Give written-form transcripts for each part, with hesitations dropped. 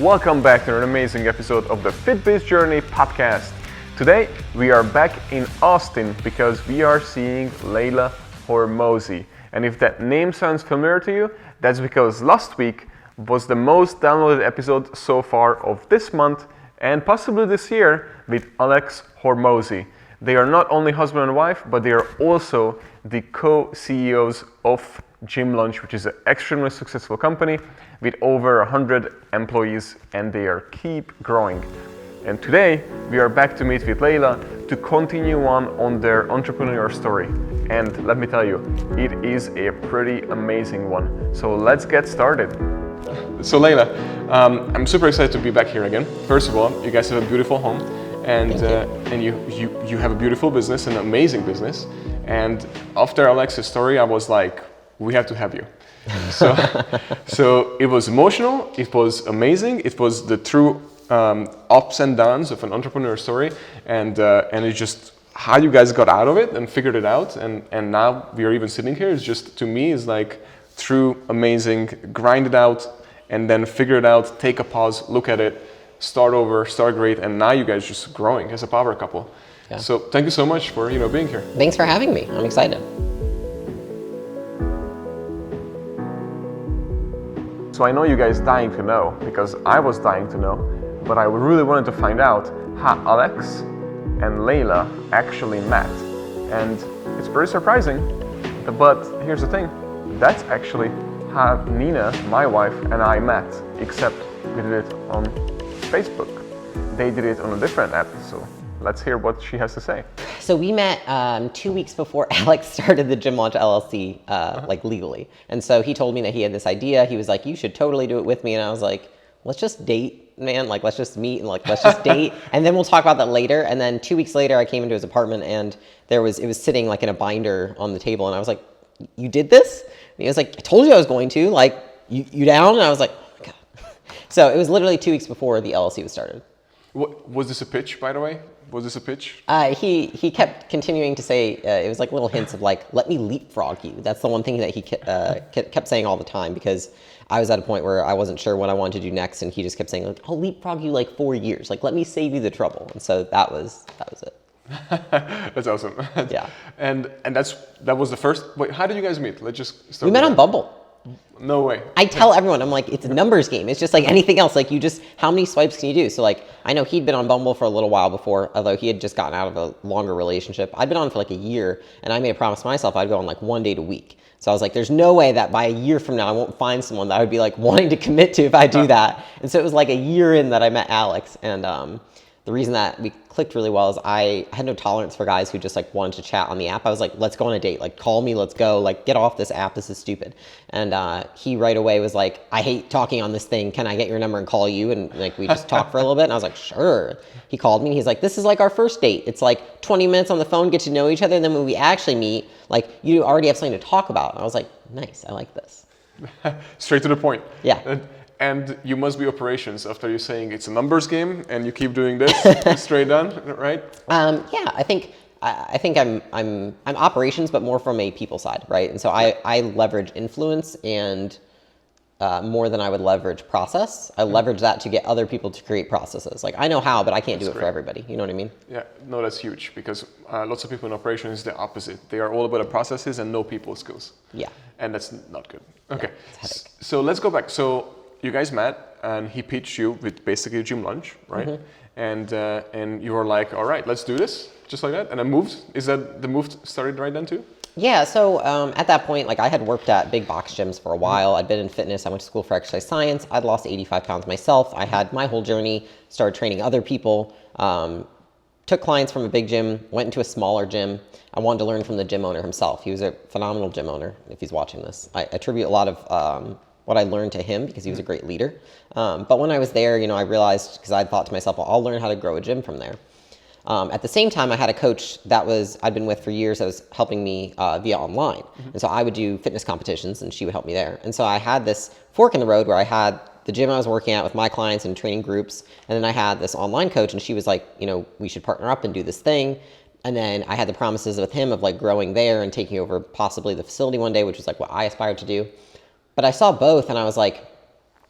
Welcome back to an amazing episode of the FitBiz Journey podcast. Today we are back in Austin because we are seeing Leila Hormozi. And if that name sounds familiar to you, that's because last week was the most downloaded episode so far of this month and possibly this year with Alex Hormozi. They are not only husband and wife, but they are also the co-CEOs of Gym Lunch, which is an extremely successful company with over 100 employees, and they are keep growing. And today we are back to meet with Leila to continue on their entrepreneurial story. And let me tell you, it is a pretty amazing one. So let's get started. So Leila, I'm super excited to be back here again. First of all, you guys have a beautiful home, and you have a beautiful business, an amazing business. And after Alex's story, I was like, we have to have you. So it was emotional, it was amazing, it was the true ups and downs of an entrepreneur story, and it's just how you guys got out of it and figured it out, and now we are even sitting here. It's just, to me, is like true amazing, grind it out and then figure it out, take a pause, look at it, start over, start great, and now you guys just growing as a power couple. Yeah. So thank you so much for being here. Thanks for having me. I'm excited. So I know you guys dying to know, because I was dying to know, but I really wanted to find out how Alex and Leila actually met. And it's pretty surprising, but here's the thing, that's actually how Nina, my wife, and I met, except we did it on Facebook. They did it on a different app, so let's hear what she has to say. So we met 2 weeks before Alex started the Gym Launch LLC, like legally. And so he told me that he had this idea. He was like, you should totally do it with me. And I was like, let's just date, man. Like, let's just meet and like, let's just date. And then we'll talk about that later. And then 2 weeks later, I came into his apartment and it was sitting like in a binder on the table. And I was like, you did this? And he was like, I told you I was going to. Like, you down? And I was like, oh my God. So it was literally 2 weeks before the LLC was started. Was this a pitch, by the way? Was this a pitch? He kept continuing to say, it was like little hints of like, let me leapfrog you. That's the one thing that he kept saying all the time, because I was at a point where I wasn't sure what I wanted to do next, and he just kept saying, like, I'll leapfrog you like 4 years. Like, let me save you the trouble. And so that was it. That's awesome. Yeah. And that was the first. Wait, how did you guys meet? Let's just start. We met on Bumble. No way. I tell everyone, I'm like, it's a numbers game. It's just like anything else. Like, how many swipes can you do? So like, I know he'd been on Bumble for a little while before, although he had just gotten out of a longer relationship. I'd been on for like a year, and I made a promise to myself I'd go on like 1 date a week. So I was like, there's no way that by a year from now I won't find someone that I would be like wanting to commit to if I do that. And so it was like a year in that I met Alex, and the reason that we clicked really well is I had no tolerance for guys who just like wanted to chat on the app. I was like, let's go on a date, like call me, let's go, like get off this app, this is stupid. And he right away was like, I hate talking on this thing, can I get your number and call you? And like we just talked for a little bit, and I was like, sure. He called me and he's like, this is like our first date. It's like 20 minutes on the phone, get to know each other, and then when we actually meet, like you already have something to talk about. And I was like, nice, I like this. Straight to the point. Yeah. And you must be operations after you're saying it's a numbers game and you keep doing this straight on, right? Yeah, I think I'm operations, but more from a people side, right? And so I leverage influence and more than I would leverage process. I leverage that to get other people to create processes. Like I know how, but I can't do it for everybody. You know what I mean? Yeah, no, that's huge, because lots of people in operations is the opposite. They are all about the processes and no people skills. Yeah. And that's not good. Okay, yeah, so let's go back. So you guys met and he pitched you with basically Gym Lunch, right? Mm-hmm. And you were like, all right, let's do this, just like that. And then moved. Is that the move started right then too? Yeah, so at that point, like I had worked at big box gyms for a while. I'd been in fitness. I went to school for exercise science. I'd lost 85 pounds myself. I had my whole journey, started training other people, took clients from a big gym, went into a smaller gym. I wanted to learn from the gym owner himself. He was a phenomenal gym owner, if he's watching this. I attribute a lot of what I learned to him because he was a great leader. But when I was there, I realized, because I thought to myself, well, I'll learn how to grow a gym from there. At the same time, I had a coach I'd been with for years that was helping me via online. And so I would do fitness competitions and she would help me there. And so I had this fork in the road where I had the gym I was working at with my clients and training groups. And then I had this online coach, and she was like, we should partner up and do this thing. And then I had the promises with him of like growing there and taking over possibly the facility one day, which was like what I aspired to do. But I saw both and I was like,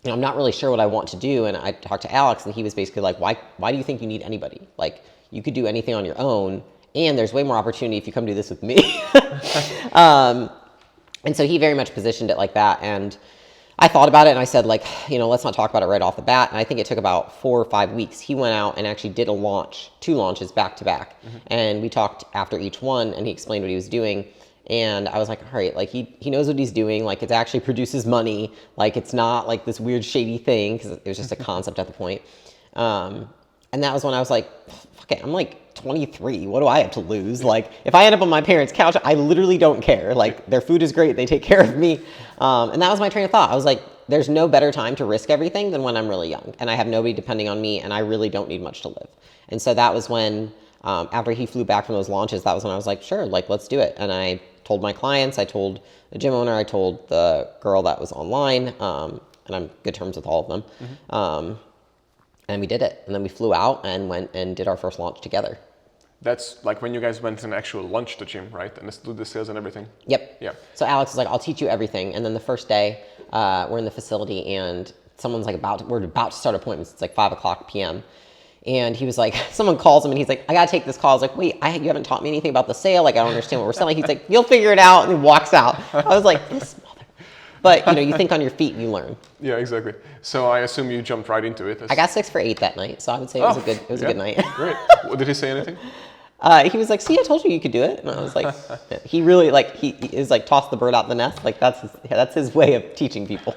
I'm not really sure what I want to do. And I talked to Alex, and he was basically like, why do you think you need anybody? Like, you could do anything on your own, and there's way more opportunity if you come do this with me. And so he very much positioned it like that. And I thought about it, and I said, like, let's not talk about it right off the bat. And I think it took about 4 or 5 weeks. He went out and actually did 2 launches back to back. And we talked after each one, and he explained what he was doing. And I was like, all right, like he knows what he's doing. Like, it actually produces money. Like, it's not like this weird shady thing, because it was just a concept at the point. And that was when I was like, fuck it, I'm like 23. What do I have to lose? Like, if I end up on my parents' couch, I literally don't care. Like, their food is great. They take care of me. And that was my train of thought. I was like, there's no better time to risk everything than when I'm really young. And I have nobody depending on me, and I really don't need much to live. And so that was when, after he flew back from those launches, that was when I was like, sure, like, let's do it. And I told my clients, I told the gym owner, I told the girl that was online, and I'm good terms with all of them. And we did it. And then we flew out and went and did our first launch together. That's like when you guys went and actually launched the gym, right? And do the sales and everything? Yep. Yeah. So Alex was like, I'll teach you everything. And then the first day, we're in the facility, and someone's like we're about to start appointments. It's like 5:00 p.m. And he was like, someone calls him, and he's like, I gotta take this call. I was like, wait, you haven't taught me anything about the sale. Like, I don't understand what we're selling. He's like, you'll figure it out. And he walks out. I was like, this mother. But, you think on your feet and you learn. Yeah, exactly. So I assume you jumped right into it. I got 6 for 8 that night. So I would say it was a good night. Great. Did he say anything? He was like, see, I told you could do it. And I was like, he really, like, he is like, toss the bird out the nest. Like, that's his way of teaching people.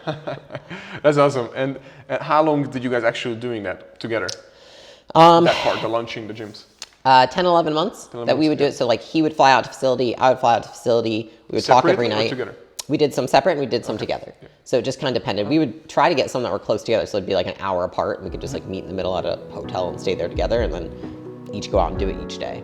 That's awesome. And how long did you guys actually doing that together? That part, the launching the gyms? 10, 11 months that we would do it. So, like, he would fly out to facility, I would fly out to facility. We would talk every night. Or together? We did some separate and we did some together. Yeah. So it just kind of depended. We would try to get some that were close together, so it'd be like an hour apart, and we could just like meet in the middle at a hotel and stay there together, and then each go out and do it each day.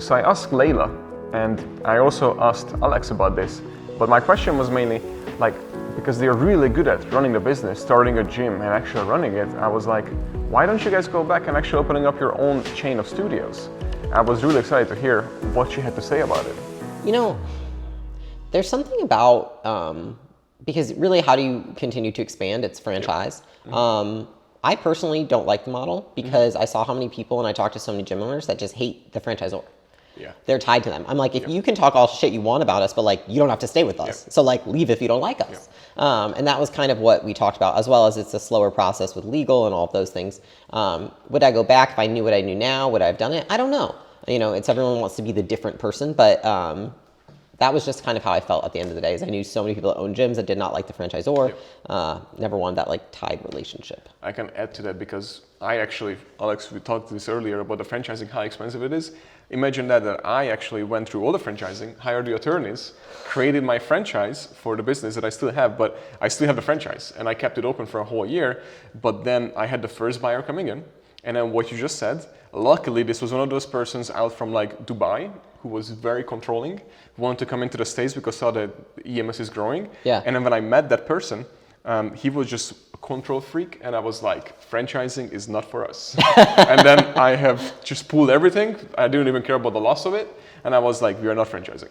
So I asked Leila, and I also asked Alex about this, but my question was mainly like, because they're really good at running the business, starting a gym and actually running it, I was like, why don't you guys go back and actually opening up your own chain of studios? I was really excited to hear what she had to say about it. There's something about, because really, how do you continue to expand? It's franchise. I personally don't like the model because I saw how many people, and I talked to so many gym owners that just hate the franchisor. Yeah. They're tied to them. I'm like, if you can talk all shit you want about us, but like, you don't have to stay with us. So like, leave if you don't like us. And that was kind of what we talked about, as well as it's a slower process with legal and all of those things. Would I go back if I knew what I knew now? Would I have done it? I don't know. It's everyone wants to be the different person, but that was just kind of how I felt at the end of the day. Is I knew so many people that own gyms that did not like the franchisor. Never wanted that like tied relationship. I can add to that because I actually, Alex, we talked this earlier about the franchising, how expensive it is. Imagine that I actually went through all the franchising, hired the attorneys, created my franchise for the business that I still have, but I still have the franchise, and I kept it open for a whole year. But then I had the first buyer coming in, and then what you just said, luckily this was one of those persons out from like Dubai who was very controlling, wanted to come into the States because saw that EMS is growing. Yeah. And then when I met that person, he was just a control freak, and I was like, franchising is not for us. And then I have just pulled everything. I didn't even care about the loss of it. And I was like, we are not franchising.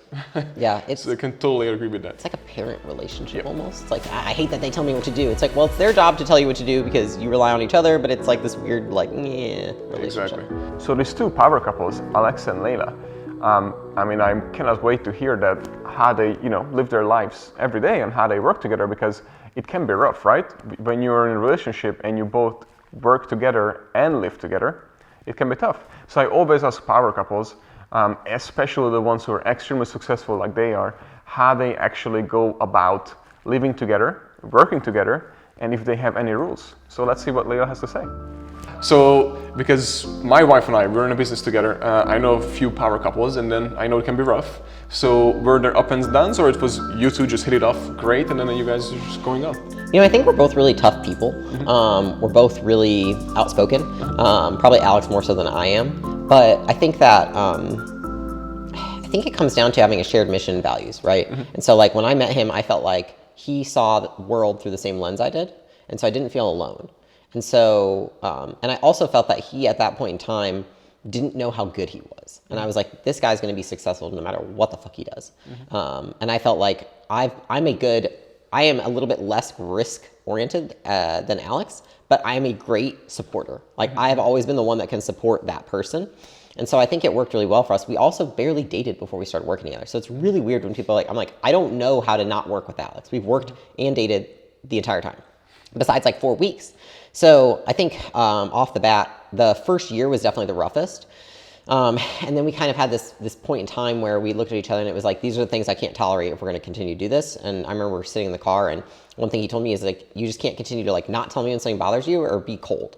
Yeah. So I can totally agree with that. It's like a parent relationship almost. It's like, I hate that they tell me what to do. It's like, well, it's their job to tell you what to do because you rely on each other, but it's like this weird, like, relationship. Exactly. So these two power couples, Alex and Leila, I cannot wait to hear that how they, live their lives every day and how they work together, because it can be rough, right? When you're in a relationship and you both work together and live together, it can be tough. So I always ask power couples, especially the ones who are extremely successful like they are, how they actually go about living together, working together, and if they have any rules. So let's see what Leila has to say. So, because my wife and I, we're in a business together, I know a few power couples, and then I know it can be rough. So were there up and downs, or it was you two just hit it off great, and then you guys are just going on? I think we're both really tough people. We're both really outspoken. Probably Alex more so than I am. But I think that, I think it comes down to having a shared mission and values, right? And so like when I met him, I felt like he saw the world through the same lens I did. And so I didn't feel alone. And so, and I also felt that he, at that point in time, didn't know how good he was. And I was like, this guy's gonna be successful no matter what the fuck he does. And I felt like I'm a good I am a little bit less risk oriented than Alex, but I am a great supporter. Like I have always been the one that can support that person. And so I think it worked really well for us. We also barely dated before we started working together. So it's really weird when people are like, I'm like, I don't know how to not work with Alex. We've worked and dated the entire time, besides like 4 weeks. So I think off the bat, the first year was definitely the roughest. And then we kind of had this point in time where we looked at each other and it was like, these are the things I can't tolerate if we're going to continue to do this. And I remember sitting in the car and one thing he told me is like, you just can't continue to like not tell me when something bothers you or be cold.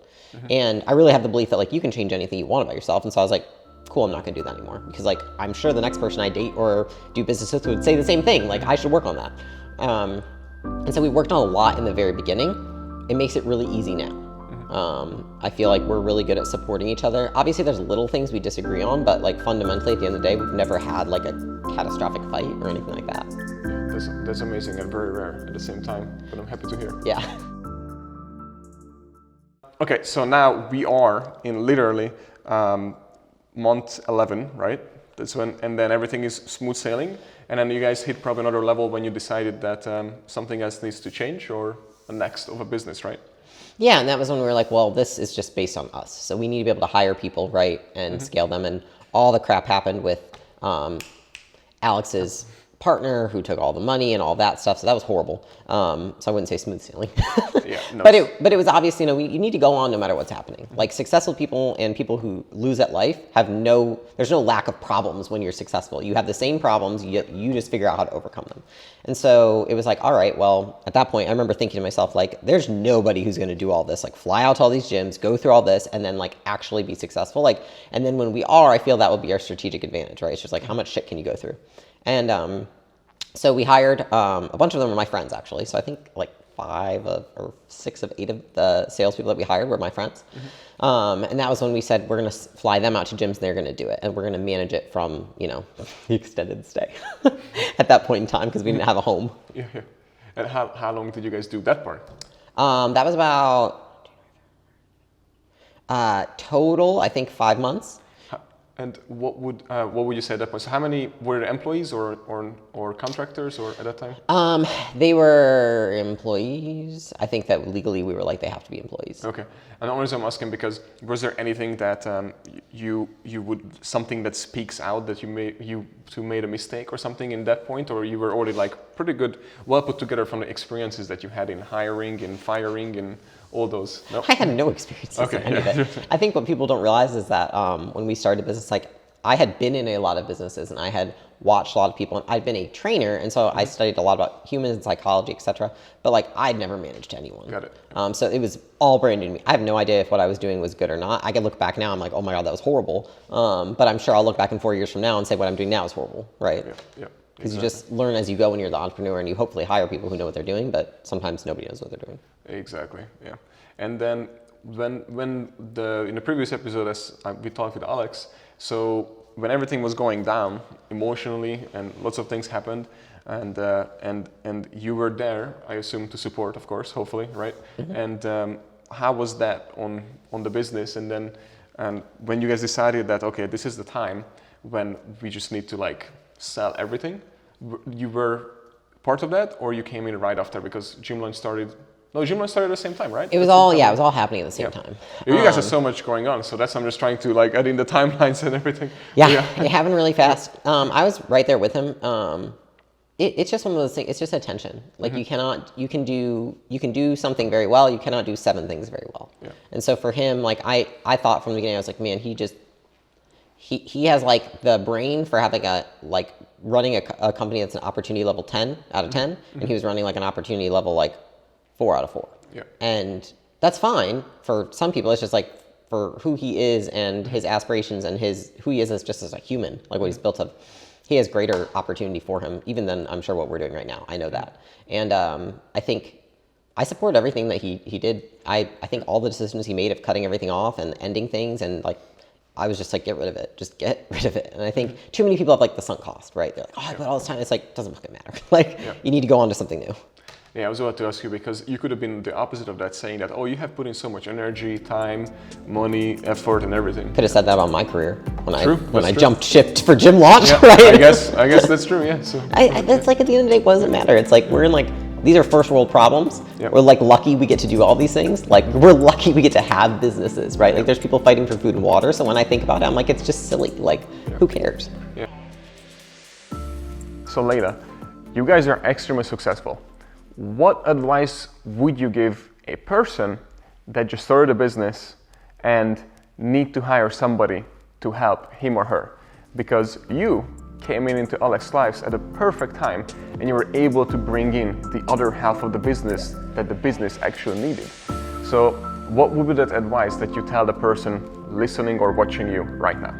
And I really have the belief that like you can change anything you want about yourself. And so I was like, cool, I'm not gonna do that anymore. Because like, I'm sure the next person I date or do business with would say the same thing. Like I should work on that. And so we worked on a lot in the very beginning. It makes it really easy now. I feel like we're really good at supporting each other. Obviously there's little things we disagree on, but like fundamentally at the end of the day, we've never had like a catastrophic fight or anything like that. That's amazing and very rare at the same time, but I'm happy to hear. Yeah. Okay, so now we are in literally month 11, right? That's when, and then everything is smooth sailing, and then you guys hit probably another level when you decided that something else needs to change, or a next of a business, right? Yeah, and that was when we were like, well, this is just based on us. So we need to be able to hire people, right, and scale them. And all the crap happened with Alex's partner who took all the money and all that stuff. So that was horrible. So I wouldn't say smooth sailing. Yeah, no. But it was obvious, you need to go on no matter what's happening. Like successful people and people who lose at life there's no lack of problems when you're successful. You have the same problems, you just figure out how to overcome them. And so it was like, all right, well, at that point, I remember thinking to myself, like, there's nobody who's going to do all this, like fly out to all these gyms, go through all this, and then like actually be successful. Like, and then when we are, I feel that will be our strategic advantage, right? It's just like, how much shit can you go through? And so we hired, a bunch of them were my friends actually. So I think like 6 of 8 of the salespeople that we hired were my friends. And that was when we said, we're going to fly them out to gyms and they're going to do it. And we're going to manage it from, the extended stay at that point in time because we didn't have a home. Yeah. And how long did you guys do that part? That was about total, I think 5 months. And what would you say at that point? So how many were the employees or contractors or at that time? They were employees. I think that legally we were like, they have to be employees. Okay. And the only reason I'm asking because was there anything that you would, something that speaks out that you made a mistake or something in that point, or you were already like pretty good, well put together from the experiences that you had in hiring and firing and all those? No? I had no experiences in any of it. I think what people don't realize is that when we started business, like I had been in a lot of businesses and I had watched a lot of people and I'd been a trainer. And so I studied a lot about humans and psychology, etc. But like I'd never managed anyone. Got it. So it was all brand new to me. I have no idea if what I was doing was good or not. I can look back now, I'm like, oh my God, that was horrible. But I'm sure I'll look back in 4 years from now and say what I'm doing now is horrible, right? Yeah. Because you just learn as you go when you're the entrepreneur and you hopefully hire people who know what they're doing, but sometimes nobody knows what they're doing. Exactly, yeah. And then when in the previous episode, as we talked with Alex, so when everything was going down emotionally and lots of things happened, and you were there, I assume, to support, of course, hopefully, right? And how was that on the business? And then when you guys decided that, okay, this is the time when we just need to like sell everything, you were part of that, or you came in right after because gym launch started? No, gym launch started at the same time, right? It was all happening at the same time. You guys have so much going on, so I'm just trying to like add in the timelines and everything. Yeah, it happened really fast. I was right there with him. It's just one of those things. It's just attention. Like you can do something very well. You cannot do 7 things very well. Yeah. And so for him, like I thought from the beginning, I was like, man, he has like the brain for having running a company that's an opportunity level 10 out of 10, and he was running like an opportunity level like 4 out of 4. Yeah. And that's fine for some people. It's just like for who he is and his aspirations and who he is just as a human, like what he's built of. He has greater opportunity for him, even than I'm sure what we're doing right now. I know that. And I think I support everything that he did. I think all the decisions he made of cutting everything off and ending things, and like, I was just like, get rid of it. Just get rid of it. And I think too many people have like the sunk cost, right? They're like, oh, I put all this time. It's like, doesn't fucking matter. Like, you need to go on to something new. Yeah, I was about to ask you because you could have been the opposite of that, saying that, oh, you have put in so much energy, time, money, effort, and everything. Could have said that about my career when I true. jumped ship for gym launch, Yeah, right? I guess that's true. Yeah. So that's like at the end of the day, what does it matter? It's like we're in like these are first world problems. Yep. We're like lucky we get to do all these things. Like we're lucky we get to have businesses, right? Like there's people fighting for food and water. So when I think about it, I'm like, it's just silly. Like who cares? Yeah. So Leila, you guys are extremely successful. What advice would you give a person that just started a business and need to hire somebody to help him or her? Because you came into Alex's lives at a perfect time and you were able to bring in the other half of the business that the business actually needed. So what would be that advice that you tell the person listening or watching you right now?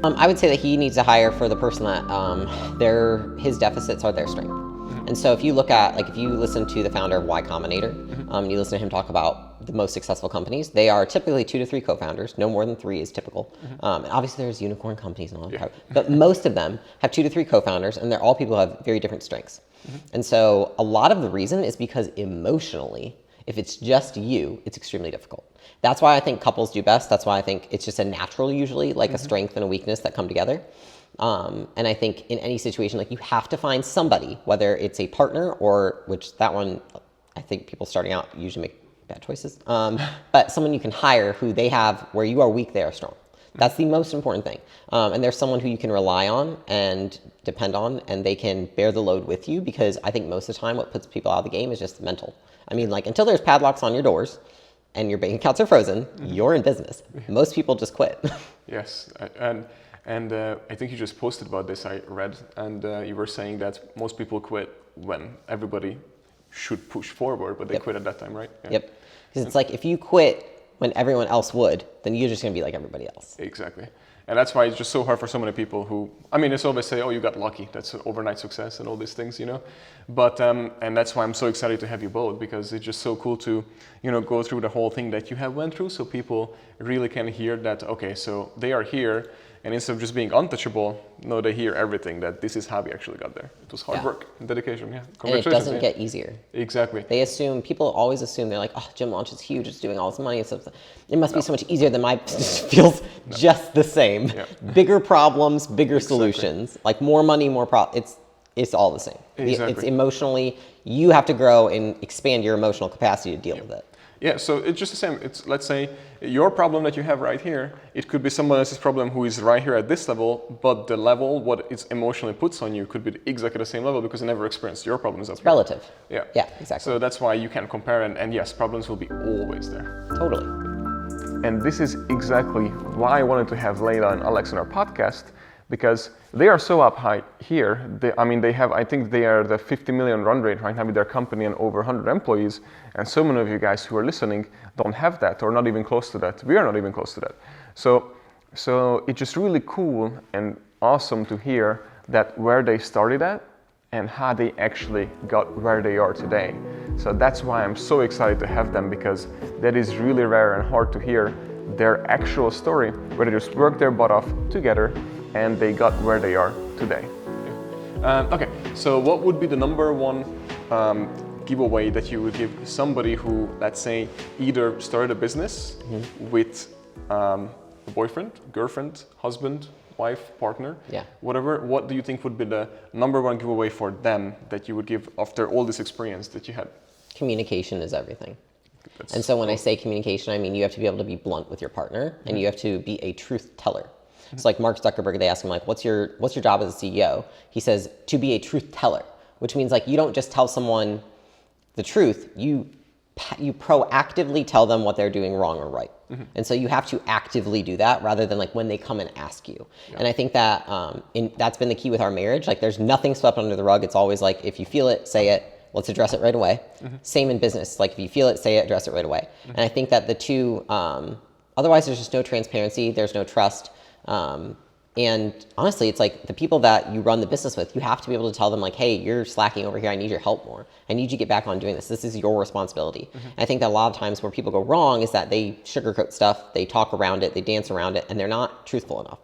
I would say that he needs to hire for the person that his deficits are their strength. And so if you look at, like if you listen to the founder of Y Combinator, you listen to him talk about the most successful companies, they are typically 2 to 3 co-founders. No more than 3 is typical. And obviously there's unicorn companies and all that, but most of them have 2 to 3 co-founders and they're all people who have very different strengths. And so a lot of the reason is because emotionally, if it's just you, it's extremely difficult. That's why I think couples do best. That's why I think it's just a natural, usually, like a strength and a weakness that come together. And I think in any situation, like you have to find somebody, whether it's a partner or, which that one, I think people starting out usually make bad choices, but someone you can hire who they have, where you are weak, they are strong. That's the most important thing. And there's someone who you can rely on and depend on, and they can bear the load with you, because I think most of the time what puts people out of the game is just mental. I mean, like until there's padlocks on your doors and your bank accounts are frozen, you're in business. Most people just quit. Yes, and I think you just posted about this, I read, and you were saying that most people quit when everybody should push forward, but they quit at that time, right? Yeah. Yep. Because it's like if you quit when everyone else would, then you're just going to be like everybody else. Exactly. And that's why it's just so hard for so many people who, I mean, it's always say, oh, you got lucky. That's an overnight success and all these things, you know. But, and that's why I'm so excited to have you both, because it's just so cool to, you know, go through the whole thing that you have went through, so people really can hear that, okay, so they are here, and instead of just being untouchable, no, they hear everything, that this is how we actually got there. It was hard work and dedication, yeah. And it doesn't get easier. Exactly. They assume, people always assume, they're like, oh, gym launch is huge, it's doing all this money, so it must be so much easier than my business. Feels just the same. Yeah. Bigger problems, bigger solutions, like more money, more it's all the same. Exactly. It's emotionally, you have to grow and expand your emotional capacity to deal with it. Yeah, so it's just the same. It's, let's say, your problem that you have right here, it could be someone else's problem who is right here at this level, but the level, what it emotionally puts on you, could be exactly the same level because they never experienced your problems as well. Relative. Yeah. Yeah, exactly. So that's why you can compare, and yes, problems will be always there. Totally. And this is exactly why I wanted to have Leila and Alex on our podcast, because they are so up high here. They have, I think they are the 50 million run rate right now with their company and over 100 employees. And so many of you guys who are listening don't have that, or not even close to that. We are not even close to that. So it's just really cool and awesome to hear that where they started at and how they actually got where they are today. So that's why I'm so excited to have them, because that is really rare and hard to hear their actual story, where they just worked their butt off together and they got where they are today. Okay, so what would be the number one giveaway that you would give somebody who, let's say, either started a business with a boyfriend, girlfriend, husband, wife, partner, whatever, what do you think would be the number one giveaway for them that you would give after all this experience that you had? Communication is everything. And so when I say communication, I mean you have to be able to be blunt with your partner, and you have to be a truth teller. It's like Mark Zuckerberg, they ask him like, what's your job as a CEO? He says, to be a truth teller, which means like you don't just tell someone the truth, you proactively tell them what they're doing wrong or right. And so you have to actively do that rather than like when they come and ask you. And I think that that's been the key with our marriage. Like there's nothing swept under the rug. It's always like, if you feel it, say it. Let's address it right away. Same in business. Like if you feel it, say it, address it right away. And I think that the two, otherwise there's just no transparency, there's no trust. And honestly, it's like the people that you run the business with, you have to be able to tell them like, hey, you're slacking over here. I need your help more. I need you to get back on doing this. This is your responsibility. I think that a lot of times where people go wrong is that they sugarcoat stuff, they talk around it, they dance around it, and they're not truthful enough.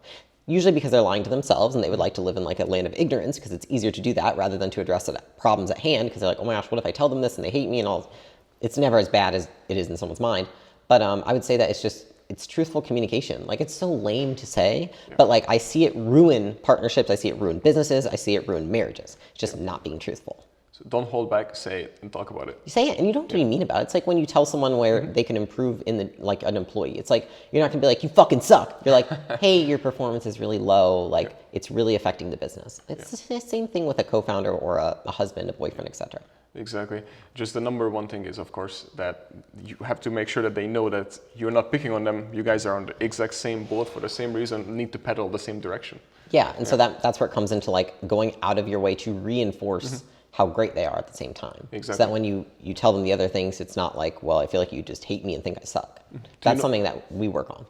Usually because they're lying to themselves and they would like to live in like a land of ignorance, because it's easier to do that rather than to address the problems at hand, because they're like, oh my gosh, what if I tell them this and they hate me and all? It's never as bad as it is in someone's mind. But I would say that it's truthful communication. Like it's so lame to say, but like I see it ruin partnerships, I see it ruin businesses, I see it ruin marriages. It's just not being truthful. So don't hold back, say it and talk about it. You say it and you don't have to be mean about it. It's like when you tell someone where they can improve in the, like an employee. It's like, you're not gonna be like, you fucking suck. You're like, hey, your performance is really low. Like it's really affecting the business. It's the same thing with a co-founder or a husband, a boyfriend, etc. Exactly. Just the number one thing is, of course, that you have to make sure that they know that you're not picking on them. You guys are on the exact same boat for the same reason, need to pedal the same direction. Yeah, and so that's where it comes into like going out of your way to reinforce how great they are at the same time. Exactly. So that when you tell them the other things, it's not like, well, I feel like you just hate me and think I suck. That's something that we work on.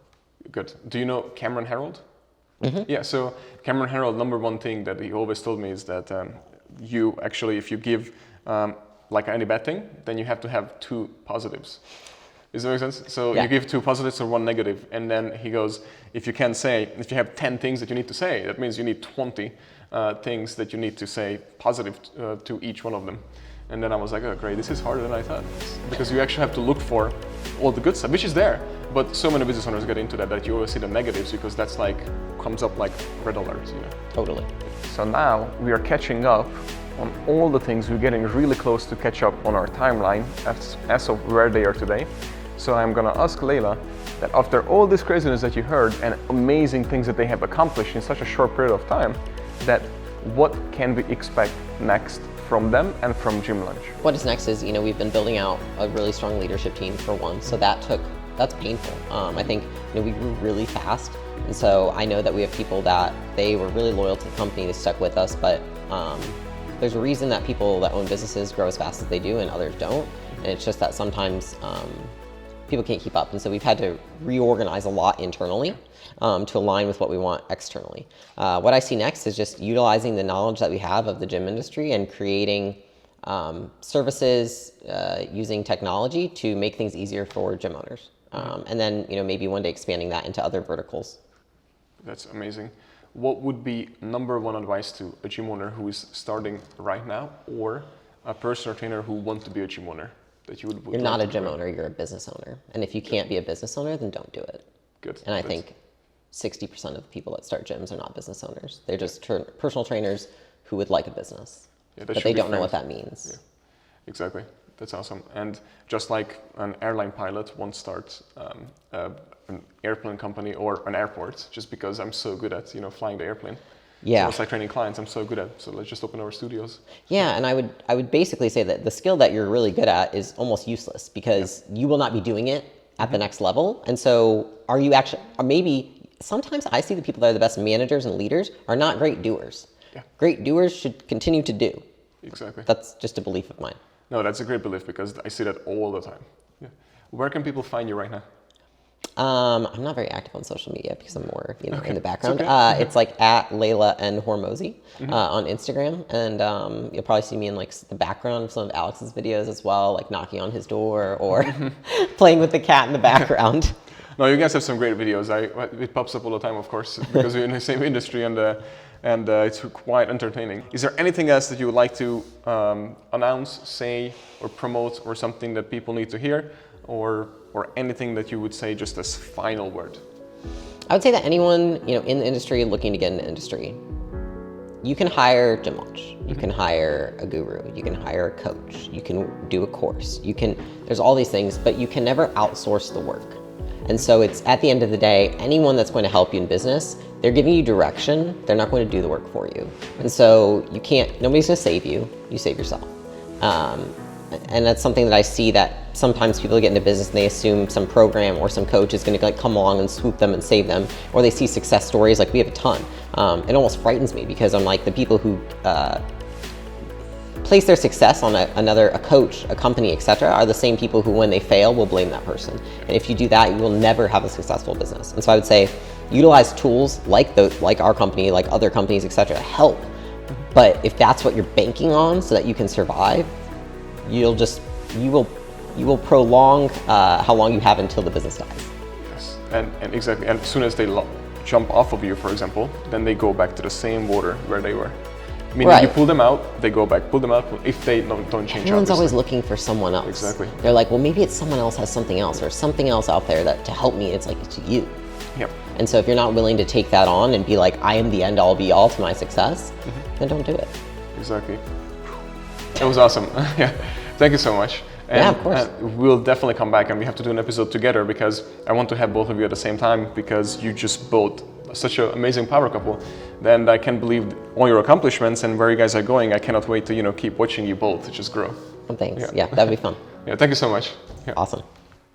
Good. Do you know Cameron Herold? Yeah, so Cameron Herold, number one thing that he always told me is that you actually, if you give like any bad thing, then you have to have 2 positives. Does that make sense? So you give 2 positives or 1 negative, and then he goes, if you have 10 things that you need to say, that means you need 20 things that you need to say positive to each one of them. And then I was like, oh great, this is harder than I thought. Because you actually have to look for all the good stuff, which is there. But so many business owners get into that you always see the negatives because that's like, comes up like red alerts, you know? Totally. So now we are catching up on all the things. We're getting really close to catch up on our timeline as of where they are today. So I'm gonna ask Leila that after all this craziness that you heard and amazing things that they have accomplished in such a short period of time, that what can we expect next from them and from Gym Lunch? What is next is, we've been building out a really strong leadership team for one, so that's painful. I think we grew really fast, and so I know that we have people that they were really loyal to the company, they stuck with us, but there's a reason that people that own businesses grow as fast as they do and others don't, and it's just that sometimes people can't keep up, and so we've had to reorganize a lot internally to align with what we want externally. What I see next is just utilizing the knowledge that we have of the gym industry and creating services using technology to make things easier for gym owners. And then maybe one day expanding that into other verticals. That's amazing. What would be number one advice to a gym owner who is starting right now, or a personal trainer who wants to be a gym owner? That you would You're not a gym owner, you're a business owner. And if you can't be a business owner, then don't do it. Good. And I think 60% of the people that start gyms are not business owners. They're just personal trainers who would like a business, but they don't know what that means. Yeah. Exactly. That's awesome. And just like an airline pilot won't start an airplane company or an airport just because I'm so good at flying the airplane. Yeah. So it's like training clients I'm so good at, so let's just open our studios. Yeah, and I would basically say that the skill that you're really good at is almost useless because you will not be doing it at the next level. And so are you actually, or maybe sometimes I see the people that are the best managers and leaders are not great doers. Yeah. Great doers should continue to do. Exactly. That's just a belief of mine. No, that's a great belief because I see that all the time. Yeah. Where can people find you right now? I'm not very active on social media because I'm more, in the background. Okay. It's like at Leila and Hormozi on Instagram, and you'll probably see me in like the background of some of Alex's videos as well, like knocking on his door or playing with the cat in the background. No, you guys have some great videos. It pops up all the time, of course, because we're in the same industry, and it's quite entertaining. Is there anything else that you would like to announce, say, or promote, or something that people need to hear, or anything that you would say just as final word? I would say that anyone in the industry looking to get in the industry, you can hire Gym Lunch, you can hire a guru, you can hire a coach, you can do a course, there's all these things, but you can never outsource the work. And so it's, at the end of the day, anyone that's going to help you in business, they're giving you direction, they're not going to do the work for you. And so nobody's going to save you, you save yourself. And that's something that I see, that sometimes people get into business and they assume some program or some coach is going to come along and swoop them and save them, or they see success stories, like we have a ton. It almost frightens me because I'm like, the people who place their success on a coach, a company, etc., are the same people who, when they fail, will blame that person. And if you do that, you will never have a successful business. And so I would say, utilize tools like our company, like other companies, etc., to help. But if that's what you're banking on so that you can survive, you will prolong how long you have until the business dies. Yes, and exactly. And as soon as they jump off of you, for example, then they go back to the same water where they were. Meaning you pull them out, they go back, pull them out, if they don't change. Everyone's always looking for someone else. Exactly. They're like, well, maybe it's someone else has something else, or something else out there to help me. It's like, it's you. Yep. And so if you're not willing to take that on and be like, I am the end all be all to my success, then don't do it. Exactly. It was awesome. Yeah, thank you so much. And, yeah, of course. We'll definitely come back and we have to do an episode together because I want to have both of you at the same time because you just built such an amazing power couple. And I can't believe all your accomplishments and where you guys are going. I cannot wait to keep watching you both just grow. Well, thanks. Yeah, that'd be fun. Yeah, thank you so much. Yeah. Awesome.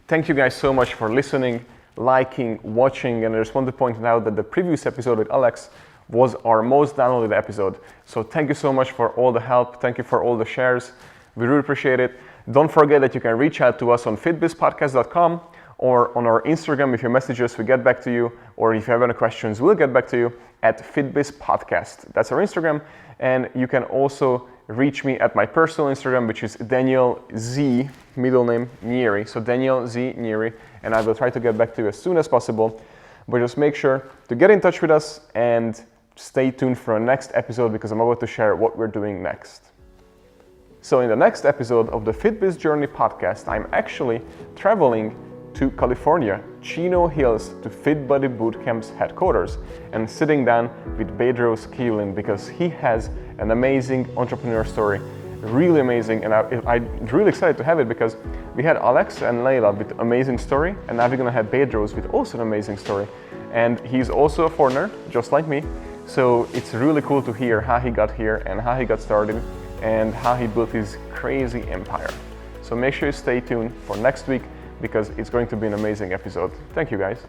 Thank you guys so much for listening, liking, watching, and I just want to point out that the previous episode with Alex was our most downloaded episode. So thank you so much for all the help. Thank you for all the shares. We really appreciate it. Don't forget that you can reach out to us on fitbizpodcast.com or on our Instagram. If you message us, we get back to you. Or if you have any questions, we'll get back to you at FitBizPodcast. That's our Instagram. And you can also reach me at my personal Instagram, which is Daniel Z, middle name Nieri. So Daniel Z Nieri. And I will try to get back to you as soon as possible. But just make sure to get in touch with us and stay tuned for our next episode because I'm about to share what we're doing next. So in the next episode of the FitBiz Journey podcast, I'm actually traveling to California, Chino Hills, to Fit Body Bootcamp's headquarters and sitting down with Bedros Kieran because he has an amazing entrepreneur story, really amazing, and I'm really excited to have it because we had Alex and Leila with an amazing story, and now we're gonna have Bedros with also an amazing story. And he's also a foreigner, just like me, so it's really cool to hear how he got here and how he got started and how he built his crazy empire. So make sure you stay tuned for next week because it's going to be an amazing episode. Thank you guys.